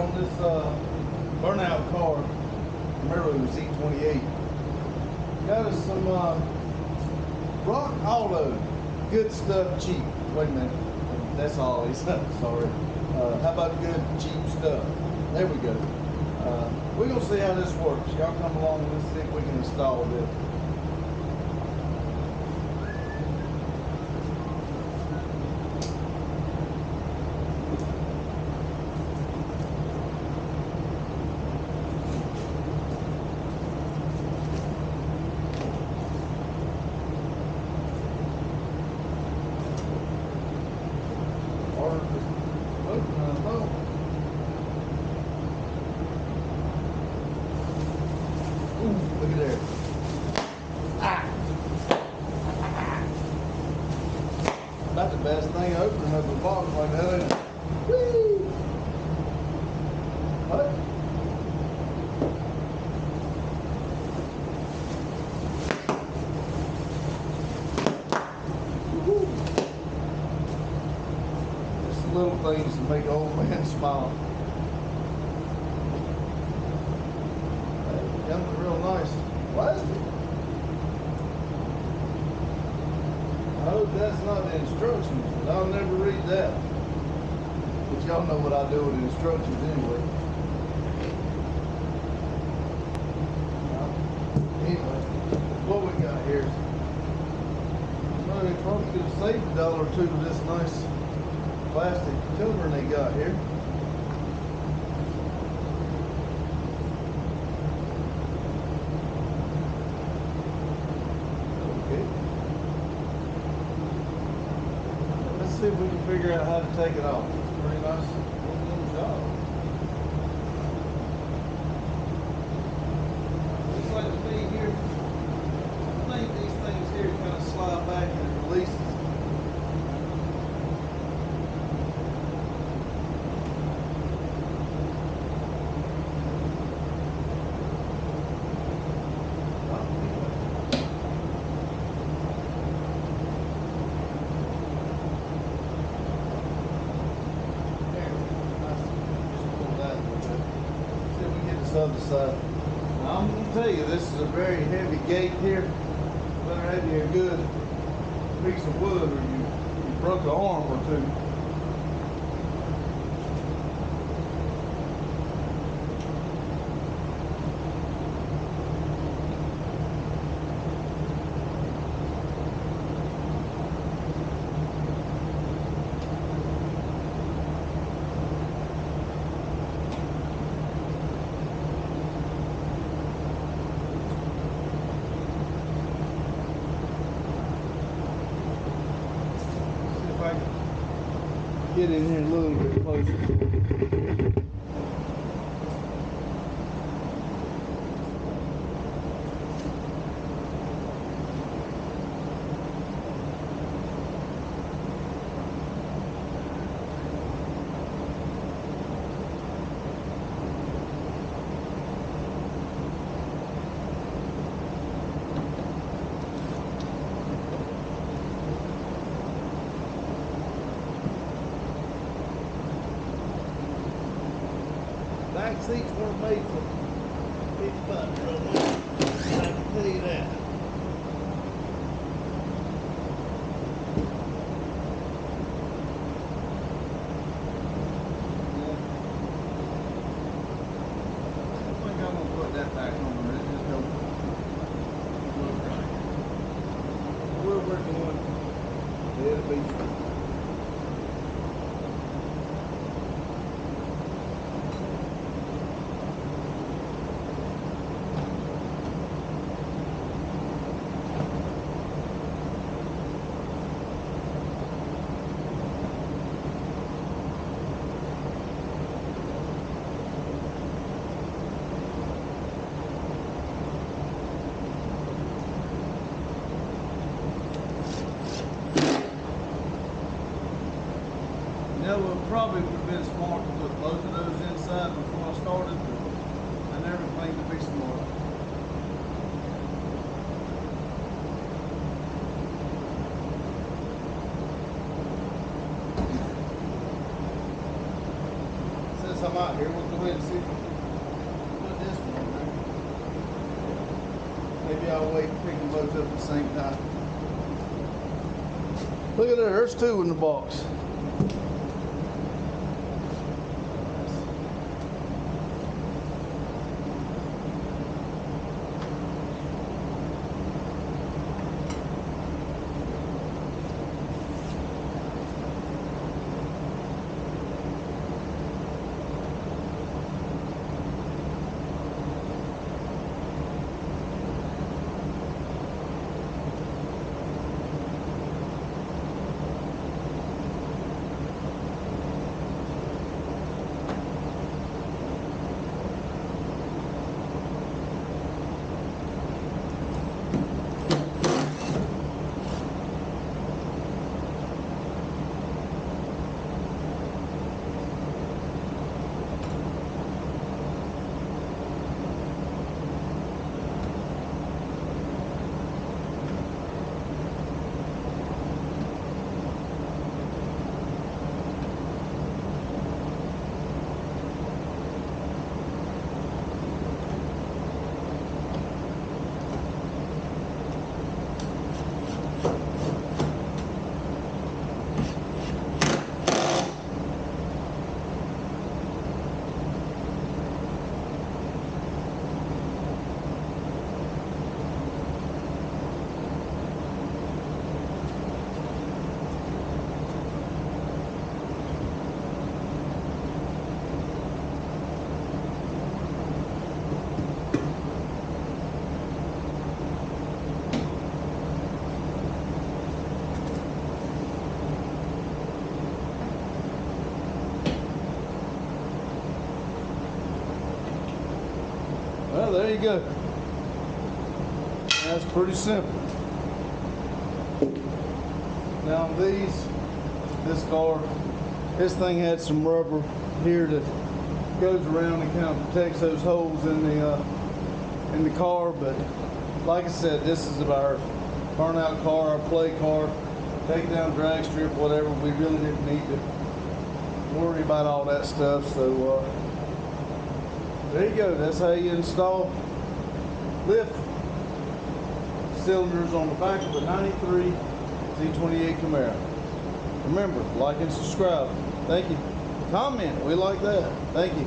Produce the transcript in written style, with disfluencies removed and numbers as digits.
on this burnout car, Camaro Z28. Got us some rock auto, good stuff, cheap. Wait a minute, that's all he said. Sorry. How about good, cheap stuff? There we go. We're gonna see how this works. Y'all come along and let's see if we can install this. Look at there. That's the best thing, opening up a box like that, ain't it? Whee! What? Just the little things to make an old man smile. Comes real nice plastic. I hope that's not the instructions, but I'll never read that. But y'all know what I do with the instructions anyway. Anyway, what we got here. Well, they probably could have saved $1 or $2 with this nice plastic covering they got here. Let's see if we can figure out how to take it off. It's pretty nice little job. Looks like to me here, I think these things here kind of slide back and it releases. Other side. Now, I'm going to tell you, this is a very heavy gate here. Better have you a good piece of wood or you broke an arm or two. Get in here a little bit closer. Back seats weren't made for big butt trouble. I can tell you that. I think I'm gonna put that back on there. It just don't look right. We're working on it. It'll be fun. It would probably would have been smart to put both of those inside before I started, but I never claimed to be smart. It says I'm out here, we'll go ahead and see. Put this one on there. Maybe I'll wait and pick them both up at the same time. Look at that, there's two in the box. Well, there you go. That's pretty simple. Now this car, this thing had some rubber here that goes around and kind of protects those holes in the car. But like I said, this is our burnout car, our play car, take down drag strip, whatever. We really didn't need to worry about all that stuff. So there you go. That's how you install lift cylinders on the back of a 93 Z28 Camaro. Remember, like and subscribe. Thank you. Comment. We like that. Thank you.